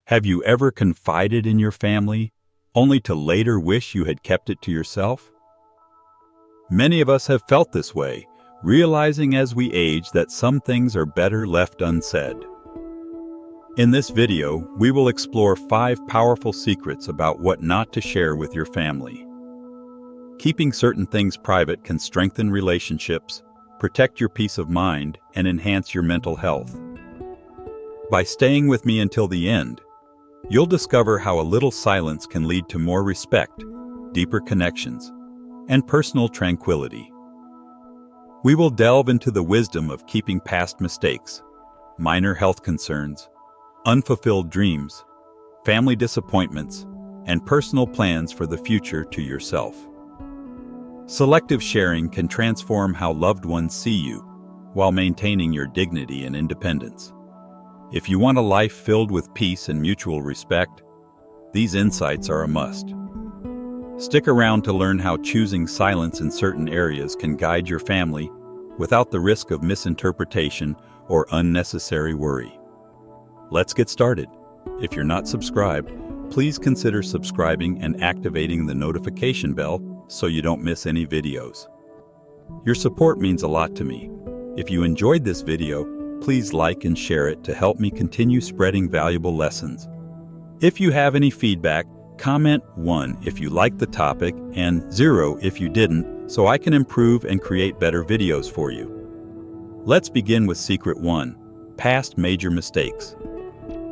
Have you ever confided in your family, only to later wish you had kept it to yourself? Many of us have felt this way, realizing as we age that some things are better left unsaid. In this video, we will explore 5 powerful secrets about what not to share with your family. Keeping certain things private can strengthen relationships, protect your peace of mind, and enhance your mental health. By staying with me until the end, you'll discover how a little silence can lead to more respect, deeper connections, and personal tranquility. We will delve into the wisdom of keeping past mistakes, minor health concerns, unfulfilled dreams, family disappointments, and personal plans for the future to yourself. Selective sharing can transform how loved ones see you while maintaining your dignity and independence. If you want a life filled with peace and mutual respect, these insights are a must. Stick around to learn how choosing silence in certain areas can guide your family without the risk of misinterpretation or unnecessary worry. Let's get started. If you're not subscribed, please consider subscribing and activating the notification bell so you don't miss any videos. Your support means a lot to me. If you enjoyed this video, please like and share it to help me continue spreading valuable lessons. If you have any feedback, comment 1 if you liked the topic and 0 if you didn't, so I can improve and create better videos for you. Let's begin with Secret 1: Past major mistakes.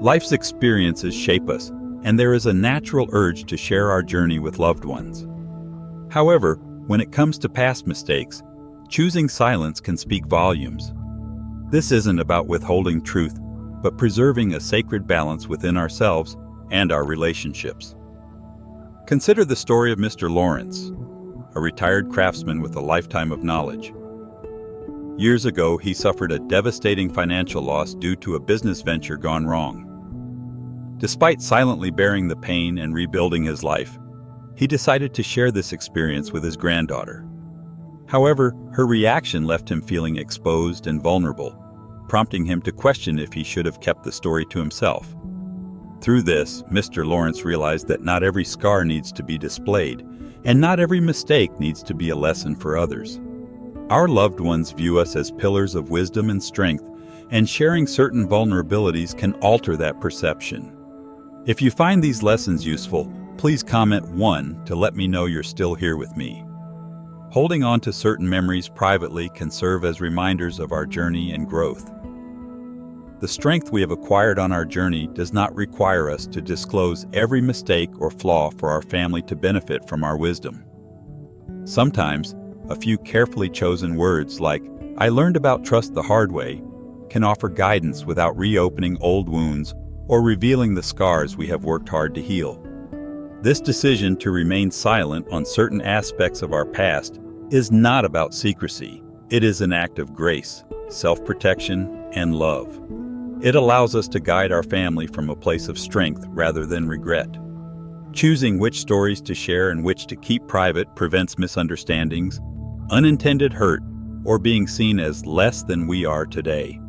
Life's experiences shape us, and there is a natural urge to share our journey with loved ones. However, when it comes to past mistakes, choosing silence can speak volumes. This isn't about withholding truth, but preserving a sacred balance within ourselves and our relationships. Consider the story of Mr. Lawrence, a retired craftsman with a lifetime of knowledge. Years ago, he suffered a devastating financial loss due to a business venture gone wrong. Despite silently bearing the pain and rebuilding his life, he decided to share this experience with his granddaughter. However, her reaction left him feeling exposed and vulnerable, prompting him to question if he should have kept the story to himself. Through this, Mr. Lawrence realized that not every scar needs to be displayed, and not every mistake needs to be a lesson for others. Our loved ones view us as pillars of wisdom and strength, and sharing certain vulnerabilities can alter that perception. If you find these lessons useful, please comment 1 to let me know you're still here with me. Holding on to certain memories privately can serve as reminders of our journey and growth. The strength we have acquired on our journey does not require us to disclose every mistake or flaw for our family to benefit from our wisdom. Sometimes, a few carefully chosen words like, "I learned about trust the hard way," can offer guidance without reopening old wounds or revealing the scars we have worked hard to heal. This decision to remain silent on certain aspects of our past is not about secrecy. It is an act of grace, self-protection, and love. It allows us to guide our family from a place of strength rather than regret. Choosing which stories to share and which to keep private prevents misunderstandings, unintended hurt, or being seen as less than we are today.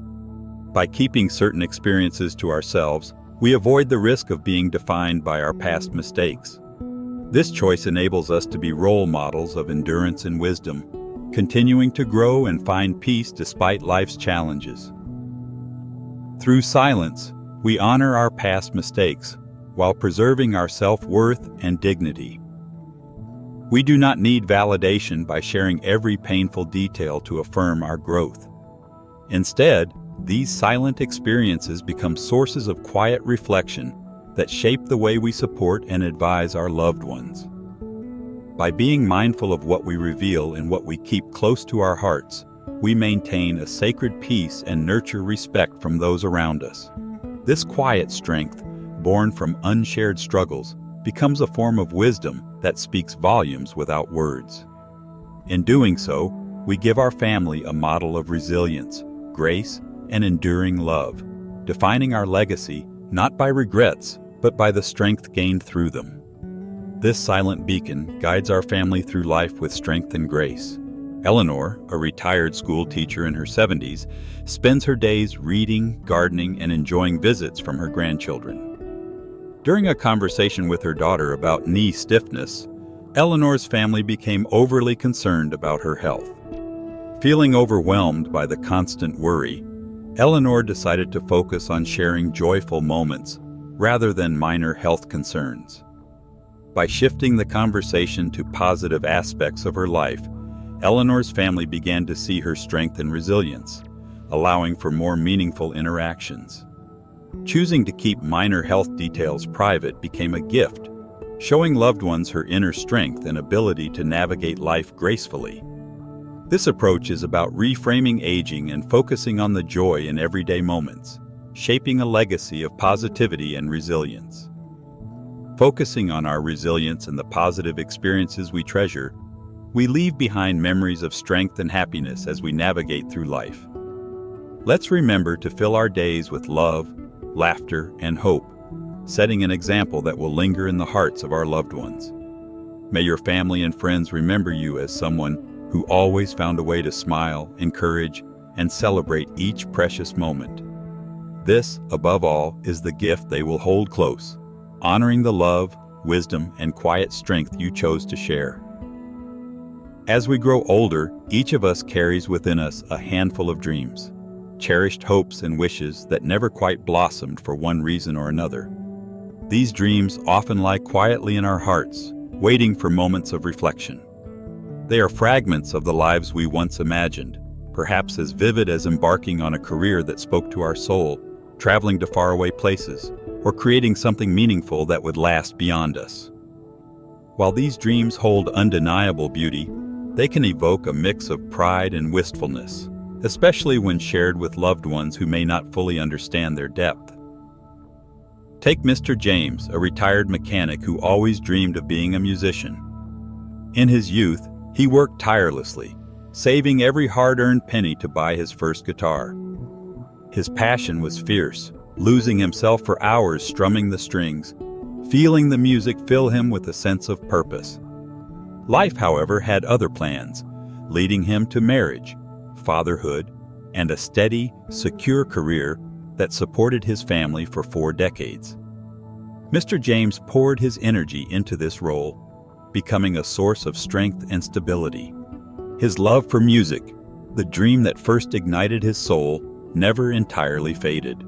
By keeping certain experiences to ourselves, we avoid the risk of being defined by our past mistakes. This choice enables us to be role models of endurance and wisdom, continuing to grow and find peace despite life's challenges. Through silence, we honor our past mistakes while preserving our self-worth and dignity. We do not need validation by sharing every painful detail to affirm our growth. Instead, these silent experiences become sources of quiet reflection that shape the way we support and advise our loved ones. By being mindful of what we reveal and what we keep close to our hearts, we maintain a sacred peace and nurture respect from those around us. This quiet strength, born from unshared struggles, becomes a form of wisdom that speaks volumes without words. In doing so, we give our family a model of resilience, grace, and enduring love, defining our legacy not by regrets, but by the strength gained through them. This silent beacon guides our family through life with strength and grace. Eleanor, a retired school teacher in her 70s, spends her days reading, gardening, and enjoying visits from her grandchildren. During a conversation with her daughter about knee stiffness, Eleanor's family became overly concerned about her health. Feeling overwhelmed by the constant worry, Eleanor decided to focus on sharing joyful moments rather than minor health concerns. By shifting the conversation to positive aspects of her life, Eleanor's family began to see her strength and resilience, allowing for more meaningful interactions. Choosing to keep minor health details private became a gift, showing loved ones her inner strength and ability to navigate life gracefully. This approach is about reframing aging and focusing on the joy in everyday moments, shaping a legacy of positivity and resilience. Focusing on our resilience and the positive experiences we treasure, we leave behind memories of strength and happiness as we navigate through life. Let's remember to fill our days with love, laughter, and hope, setting an example that will linger in the hearts of our loved ones. May your family and friends remember you as someone who always found a way to smile, encourage, and celebrate each precious moment. This, above all, is the gift they will hold close, honoring the love, wisdom, and quiet strength you chose to share. As we grow older, each of us carries within us a handful of dreams, cherished hopes and wishes that never quite blossomed for one reason or another. These dreams often lie quietly in our hearts, waiting for moments of reflection. They are fragments of the lives we once imagined, perhaps as vivid as embarking on a career that spoke to our soul, traveling to faraway places, or creating something meaningful that would last beyond us. While these dreams hold undeniable beauty, they can evoke a mix of pride and wistfulness, especially when shared with loved ones who may not fully understand their depth. Take Mr. James, a retired mechanic who always dreamed of being a musician. In his youth, he worked tirelessly, saving every hard-earned penny to buy his first guitar. His passion was fierce, losing himself for hours strumming the strings, feeling the music fill him with a sense of purpose. Life, however, had other plans, leading him to marriage, fatherhood, and a steady, secure career that supported his family for 4 decades. Mr. James poured his energy into this role, becoming a source of strength and stability. His love for music, the dream that first ignited his soul, never entirely faded.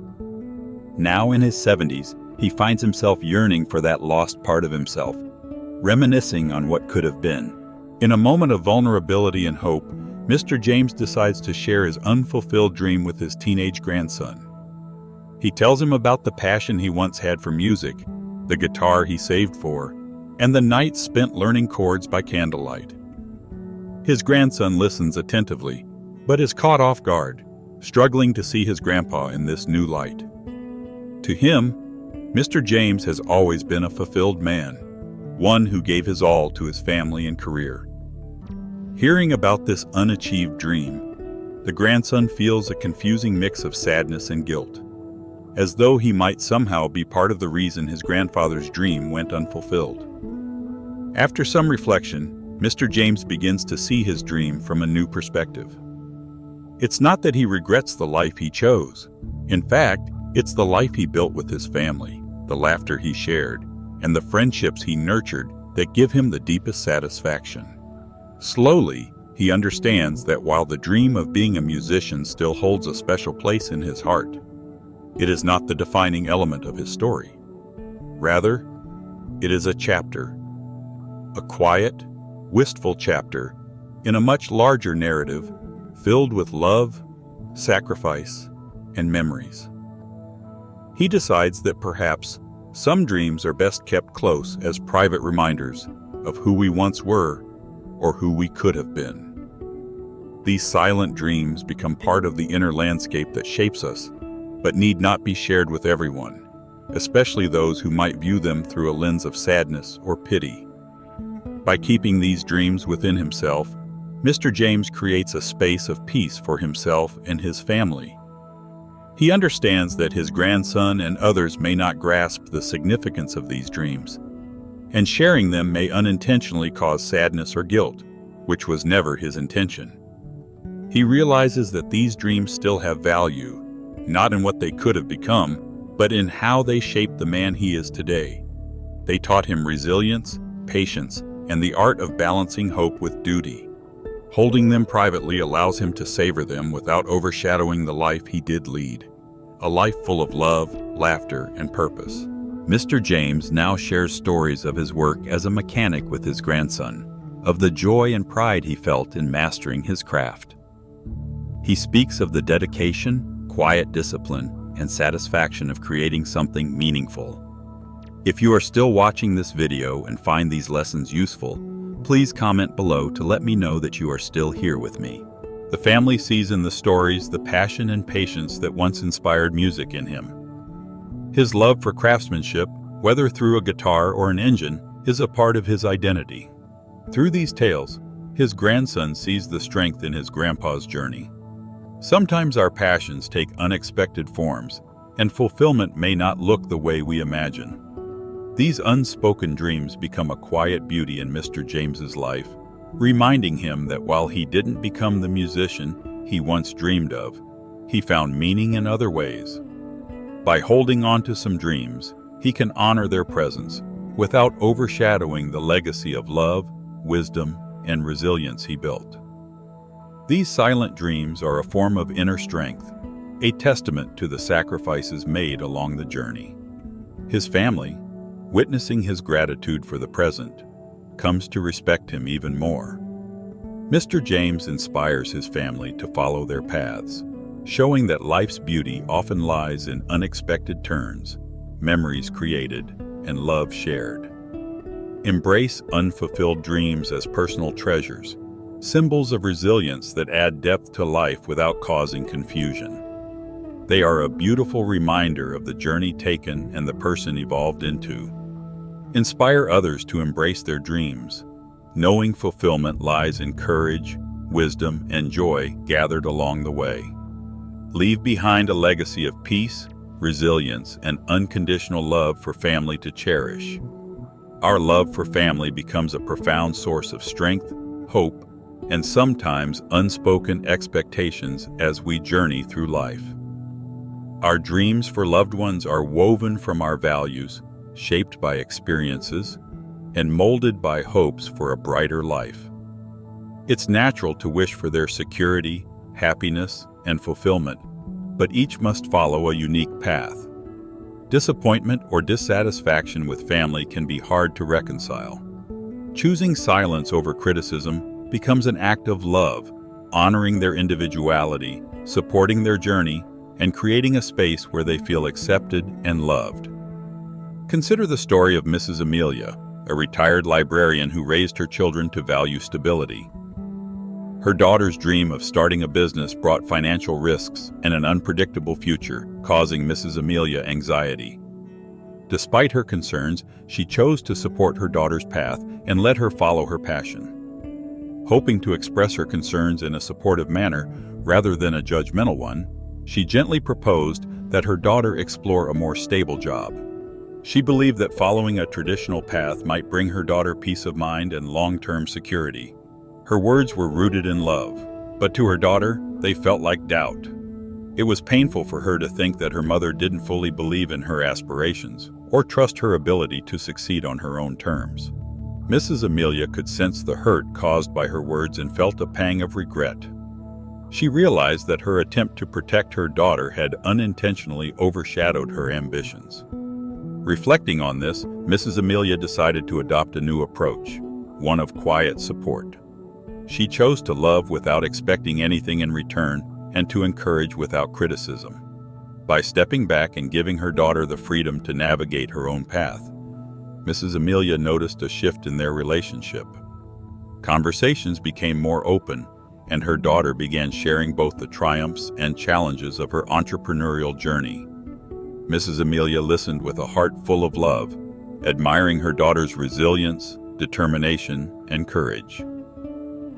Now in his 70s, he finds himself yearning for that lost part of himself, reminiscing on what could have been. In a moment of vulnerability and hope, Mr. James decides to share his unfulfilled dream with his teenage grandson. He tells him about the passion he once had for music, the guitar he saved for, and the nights spent learning chords by candlelight. His grandson listens attentively, but is caught off guard, struggling to see his grandpa in this new light. To him, Mr. James has always been a fulfilled man, one who gave his all to his family and career. Hearing about this unachieved dream, the grandson feels a confusing mix of sadness and guilt, as though he might somehow be part of the reason his grandfather's dream went unfulfilled. After some reflection, Mr. James begins to see his dream from a new perspective. It's not that he regrets the life he chose. In fact, it's the life he built with his family, the laughter he shared, and the friendships he nurtured that give him the deepest satisfaction. Slowly, he understands that while the dream of being a musician still holds a special place in his heart, it is not the defining element of his story. Rather, it is a chapter, a quiet, wistful chapter in a much larger narrative filled with love, sacrifice, and memories. He decides that perhaps some dreams are best kept close as private reminders of who we once were or who we could have been. These silent dreams become part of the inner landscape that shapes us, but need not be shared with everyone, especially those who might view them through a lens of sadness or pity. By keeping these dreams within himself, Mr. James creates a space of peace for himself and his family. He understands that his grandson and others may not grasp the significance of these dreams, and sharing them may unintentionally cause sadness or guilt, which was never his intention. He realizes that these dreams still have value, not in what they could have become, but in how they shaped the man he is today. They taught him resilience, patience, and the art of balancing hope with duty. Holding them privately allows him to savor them without overshadowing the life he did lead, a life full of love, laughter, and purpose. Mr. James now shares stories of his work as a mechanic with his grandson, of the joy and pride he felt in mastering his craft. He speaks of the dedication, quiet discipline, and satisfaction of creating something meaningful. If you are still watching this video and find these lessons useful, please comment below to let me know that you are still here with me. The family sees in the stories the passion and patience that once inspired music in him. His love for craftsmanship, whether through a guitar or an engine, is a part of his identity. Through these tales, his grandson sees the strength in his grandpa's journey. Sometimes our passions take unexpected forms, and fulfillment may not look the way we imagine. These unspoken dreams become a quiet beauty in Mr. James's life, reminding him that while he didn't become the musician he once dreamed of, he found meaning in other ways. By holding on to some dreams, he can honor their presence without overshadowing the legacy of love, wisdom, and resilience he built. These silent dreams are a form of inner strength, a testament to the sacrifices made along the journey. His family, witnessing his gratitude for the present, comes to respect him even more. Mr. James inspires his family to follow their paths, showing that life's beauty often lies in unexpected turns, memories created, and love shared. Embrace unfulfilled dreams as personal treasures, symbols of resilience that add depth to life without causing confusion. They are a beautiful reminder of the journey taken and the person evolved into. Inspire others to embrace their dreams, knowing fulfillment lies in courage, wisdom, and joy gathered along the way. Leave behind a legacy of peace, resilience, and unconditional love for family to cherish. Our love for family becomes a profound source of strength, hope, and sometimes unspoken expectations as we journey through life. Our dreams for loved ones are woven from our values, shaped by experiences, and molded by hopes for a brighter life. It's natural to wish for their security, happiness, and fulfillment, but each must follow a unique path. Disappointment or dissatisfaction with family can be hard to reconcile. Choosing silence over criticism becomes an act of love, honoring their individuality, supporting their journey, and creating a space where they feel accepted and loved. Consider the story of Mrs. Amelia, a retired librarian who raised her children to value stability. Her daughter's dream of starting a business brought financial risks and an unpredictable future, causing Mrs. Amelia anxiety. Despite her concerns, she chose to support her daughter's path and let her follow her passion. Hoping to express her concerns in a supportive manner rather than a judgmental one, she gently proposed that her daughter explore a more stable job. She believed that following a traditional path might bring her daughter peace of mind and long-term security. Her words were rooted in love, but to her daughter, they felt like doubt. It was painful for her to think that her mother didn't fully believe in her aspirations or trust her ability to succeed on her own terms. Mrs. Amelia could sense the hurt caused by her words and felt a pang of regret. She realized that her attempt to protect her daughter had unintentionally overshadowed her ambitions. Reflecting on this, Mrs. Amelia decided to adopt a new approach, one of quiet support. She chose to love without expecting anything in return and to encourage without criticism. By stepping back and giving her daughter the freedom to navigate her own path, Mrs. Amelia noticed a shift in their relationship. Conversations became more open, and her daughter began sharing both the triumphs and challenges of her entrepreneurial journey. Mrs. Amelia listened with a heart full of love, admiring her daughter's resilience, determination, and courage.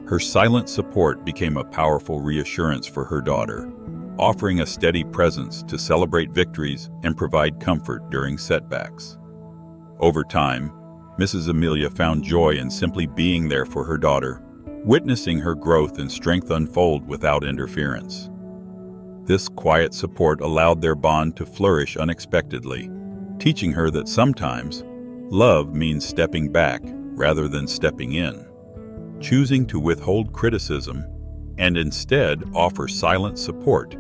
Her silent support became a powerful reassurance for her daughter, offering a steady presence to celebrate victories and provide comfort during setbacks. Over time, Mrs. Amelia found joy in simply being there for her daughter, witnessing her growth and strength unfold without interference. This quiet support allowed their bond to flourish unexpectedly, teaching her that sometimes love means stepping back rather than stepping in, choosing to withhold criticism and instead offer silent support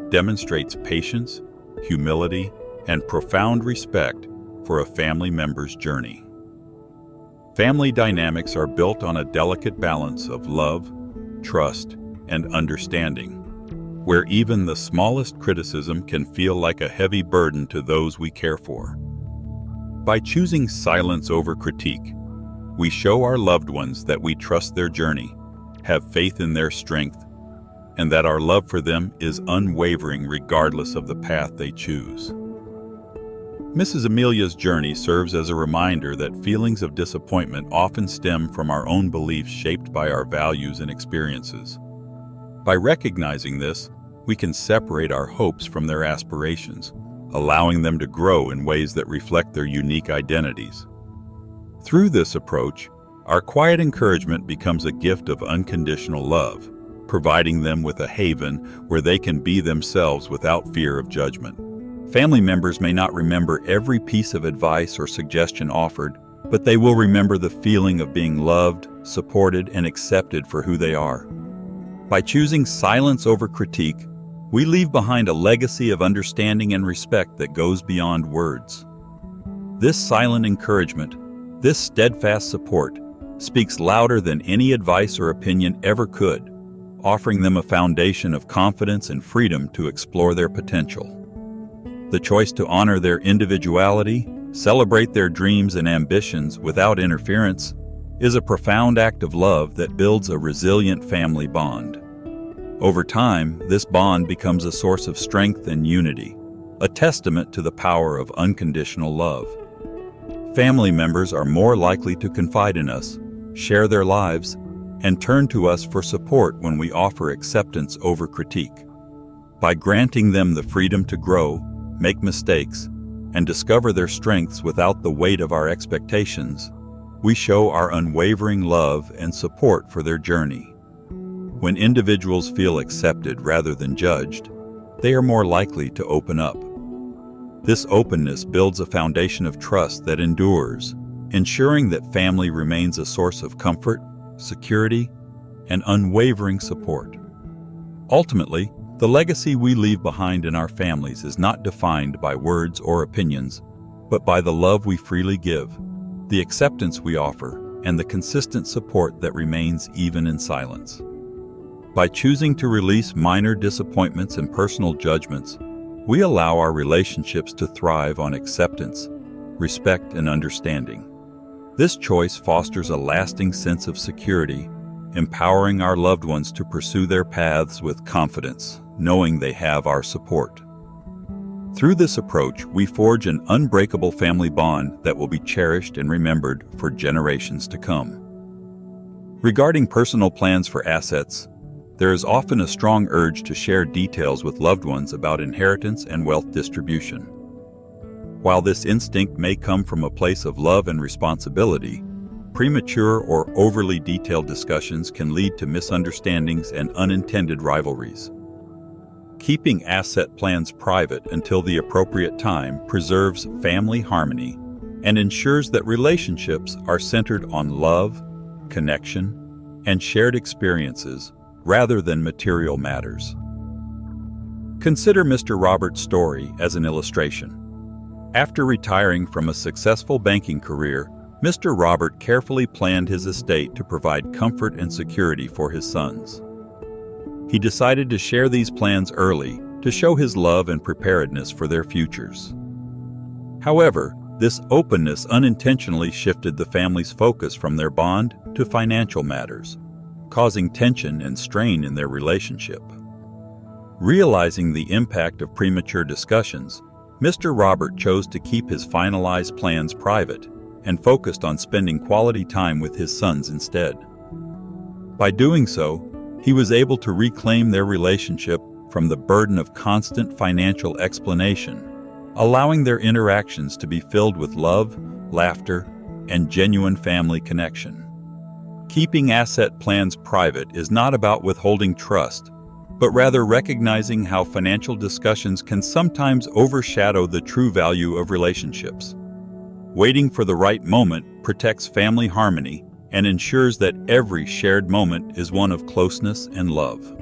demonstrates patience, humility, and profound respect for a family member's journey. Family dynamics are built on a delicate balance of love, trust, and understanding, where even the smallest criticism can feel like a heavy burden to those we care for. By choosing silence over critique, we show our loved ones that we trust their journey, have faith in their strength, and that our love for them is unwavering regardless of the path they choose. Mrs. Amelia's journey serves as a reminder that feelings of disappointment often stem from our own beliefs shaped by our values and experiences. By recognizing this, we can separate our hopes from their aspirations, allowing them to grow in ways that reflect their unique identities. Through this approach, our quiet encouragement becomes a gift of unconditional love, providing them with a haven where they can be themselves without fear of judgment. Family members may not remember every piece of advice or suggestion offered, but they will remember the feeling of being loved, supported, and accepted for who they are. By choosing silence over critique, we leave behind a legacy of understanding and respect that goes beyond words. This silent encouragement, this steadfast support, speaks louder than any advice or opinion ever could, offering them a foundation of confidence and freedom to explore their potential. The choice to honor their individuality, celebrate their dreams and ambitions without interference, is a profound act of love that builds a resilient family bond. Over time, this bond becomes a source of strength and unity, a testament to the power of unconditional love. Family members are more likely to confide in us, share their lives, and turn to us for support when we offer acceptance over critique. By granting them the freedom to grow, make mistakes, and discover their strengths without the weight of our expectations, we show our unwavering love and support for their journey. When individuals feel accepted rather than judged, they are more likely to open up. This openness builds a foundation of trust that endures, ensuring that family remains a source of comfort, security, and unwavering support. Ultimately, the legacy we leave behind in our families is not defined by words or opinions, but by the love we freely give, the acceptance we offer, and the consistent support that remains even in silence. By choosing to release minor disappointments and personal judgments, we allow our relationships to thrive on acceptance, respect, and understanding. This choice fosters a lasting sense of security, empowering our loved ones to pursue their paths with confidence, knowing they have our support. Through this approach, we forge an unbreakable family bond that will be cherished and remembered for generations to come. Regarding personal plans for assets, there is often a strong urge to share details with loved ones about inheritance and wealth distribution. While this instinct may come from a place of love and responsibility, premature or overly detailed discussions can lead to misunderstandings and unintended rivalries. Keeping asset plans private until the appropriate time preserves family harmony and ensures that relationships are centered on love, connection, and shared experiences rather than material matters. Consider Mr. Robert's story as an illustration. After retiring from a successful banking career, Mr. Robert carefully planned his estate to provide comfort and security for his sons. He decided to share these plans early to show his love and preparedness for their futures. However, this openness unintentionally shifted the family's focus from their bond to financial matters, causing tension and strain in their relationship. Realizing the impact of premature discussions, Mr. Robert chose to keep his finalized plans private and focused on spending quality time with his sons instead. By doing so, he was able to reclaim their relationship from the burden of constant financial explanation, allowing their interactions to be filled with love, laughter, and genuine family connection. Keeping asset plans private is not about withholding trust, but rather recognizing how financial discussions can sometimes overshadow the true value of relationships. Waiting for the right moment protects family harmony and ensures that every shared moment is one of closeness and love.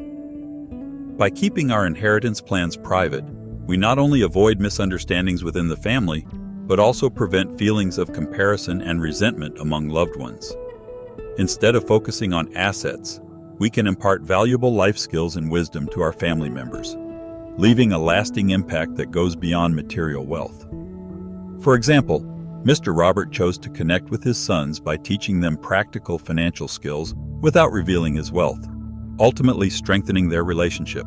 By keeping our inheritance plans private, we not only avoid misunderstandings within the family, but also prevent feelings of comparison and resentment among loved ones. Instead of focusing on assets, we can impart valuable life skills and wisdom to our family members, leaving a lasting impact that goes beyond material wealth. For example, Mr. Robert chose to connect with his sons by teaching them practical financial skills without revealing his wealth, ultimately strengthening their relationship.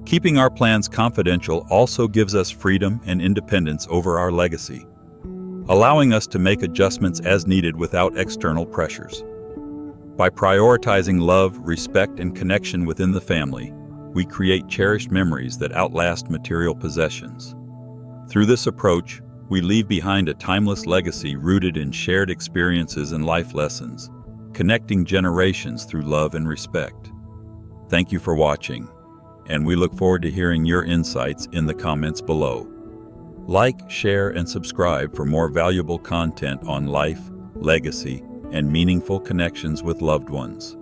Keeping our plans confidential also gives us freedom and independence over our legacy, allowing us to make adjustments as needed without external pressures. By prioritizing love, respect, and connection within the family, we create cherished memories that outlast material possessions. Through this approach, we leave behind a timeless legacy rooted in shared experiences and life lessons, connecting generations through love and respect. Thank you for watching, and we look forward to hearing your insights in the comments below. Like, share, and subscribe for more valuable content on life, legacy, and meaningful connections with loved ones.